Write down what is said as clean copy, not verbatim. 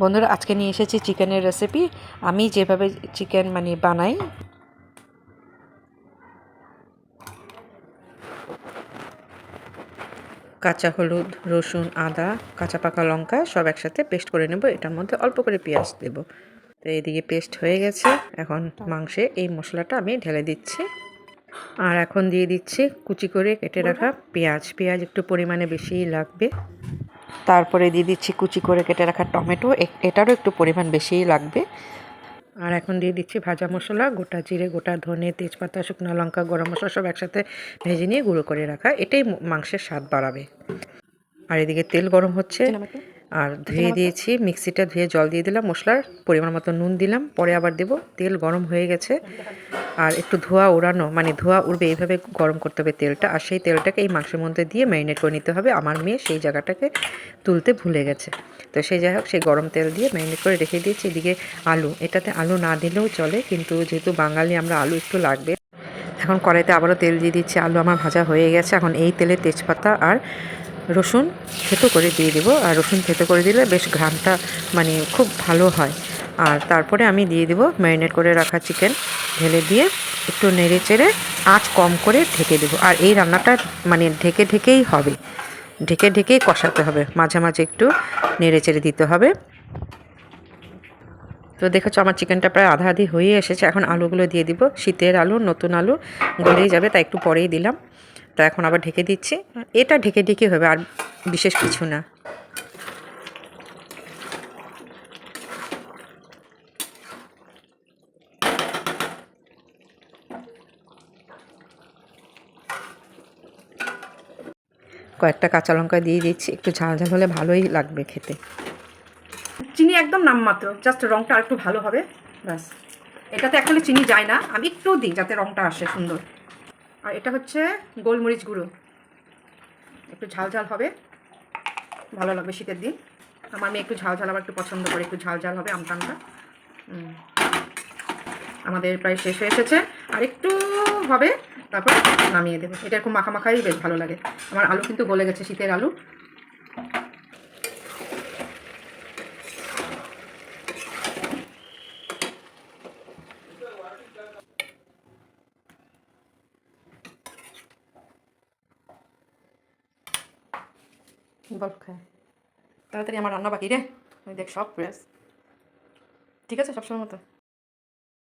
বন্ধুরা আজকে নিয়ে এসেছি চিকেনের রেসিপি। আমি যেভাবে চিকেন বানাই। কাঁচা হলুদ, রসুন, আদা, কাঁচা পাকা লঙ্কা সব একসাথে পেস্ট করে নেব। এটার মধ্যে অল্প করে পেঁয়াজ দেব। তো এইদিকে পেস্ট হয়ে গেছে। এখন মাংসে এই মশলাটা আমি ঢেলে দিচ্ছি। আর এখন দিয়ে দিচ্ছি কুচি করে কেটে রাখা পেঁয়াজ। পেঁয়াজ একটু পরিমাণে বেশিই লাগবে। তারপরে দিয়ে দিচ্ছি কুচি করে কেটে রাখা টমেটো, এটারও একটু পরিমাণ বেশিই লাগবে। আর এখন দিয়ে দিচ্ছি ভাজা মশলা, গোটা জিরে, গোটা ধনে, তেজপাতা, শুকনো লঙ্কা, গরম মশলা সব একসাথে ভেজে নিয়ে গুঁড়ো করে রাখা। এটাই মাংসের স্বাদ বাড়াবে। আর এদিকে তেল গরম হচ্ছে। আর ধুয়ে দিয়েছি, মিক্সিটা ধুয়ে জল দিয়ে দিলাম, মশলার পরিমাণ মতো নুন দিলাম, পরে আবার দেব। তেল গরম হয়ে গেছে। আর একটু ধোয়া ওড়ানো ধোয়া উঠবে এইভাবে গরম করতে হবে তেলটা। আর সেই তেলটাকে এই মাংসের মধ্যে দিয়ে ম্যারিনেট করে নিতে হবে। আমার মেয়ে সেই জায়গাটাকে তুলতে ভুলে গেছে। তো সেই যাই হোক, সেই গরম তেল দিয়ে ম্যারিনেট করে রেখে দিয়েছি। এদিকে আলু, এটাতে আলু না দিলেও চলে, কিন্তু যেহেতু বাঙালি আমরা আলু একটু লাগবে। এখন কড়াইতে আবারও তেল দিয়ে দিচ্ছি। আলু আমার ভাজা হয়ে গেছে। এখন এই তেলে তেজপাতা আর রসুন থেতো করে দিয়ে দেবো। আর রসুন থেতো করে দিলে বেশ ঘ্রাণটা খুব ভালো হয়। আর তারপরে আমি দিয়ে দেবো ম্যারিনেট করে রাখা চিকেন, ঢেলে দিয়ে একটু নেড়ে চেড়ে আঁচ কম করে ঢেকে দেবো। আর এই রান্নাটা ঢেকে ঢেকেই হবে, ঢেকে ঢেকেই কষাতে হবে, মাঝে মাঝে একটু নেড়ে চেড়ে দিতে হবে। তো দেখেছো আমার চিকেনটা প্রায় আধা আধি হয়ে এসেছে। এখন আলুগুলো দিয়ে দিব। শীতের আলু, নতুন আলু, গলেই যাবে, তাই একটু পরেই দিলাম। তো এখন আবার ঢেকে দিচ্ছি। এটা ঢেকে ঢেকে হবে, আর বিশেষ কিছু না। কয়েকটা কাঁচা লঙ্কা দিয়ে দিচ্ছি, একটু ঝাল ঝাল হলে ভালোই লাগবে খেতে। চিনি একদম নামমাত্র, জাস্ট রঙটা আর একটু ভালো হবে, ব্যাস। এটাতে অ্যাকচুয়ালি চিনি যায় না, আমি একটু দিই যাতে রঙটা আসে সুন্দর। আর এটা হচ্ছে গোলমরিচ গুঁড়ো, একটু ঝাল ঝাল হবে, ভালো লাগবে শীতের দিন। আমার মেয়ে একটু ঝাল ঝাল আবার একটু পছন্দ করে, একটু ঝাল ঝাল হবে আমটা। আমাদের প্রায় শেষ হয়ে এসেছে, আর একটু হবে, তারপর নামিয়ে দেবো। এটা এরকম মাখা মাখাই বেশ ভালো লাগে। আমার আলু কিন্তু গলে গেছে, শীতের আলু। বরফ খায় তাড়াতাড়ি, আমার রান্না বাকি রে। ওই দেখ সব প্রেস ঠিক আছে সবসময় মতো।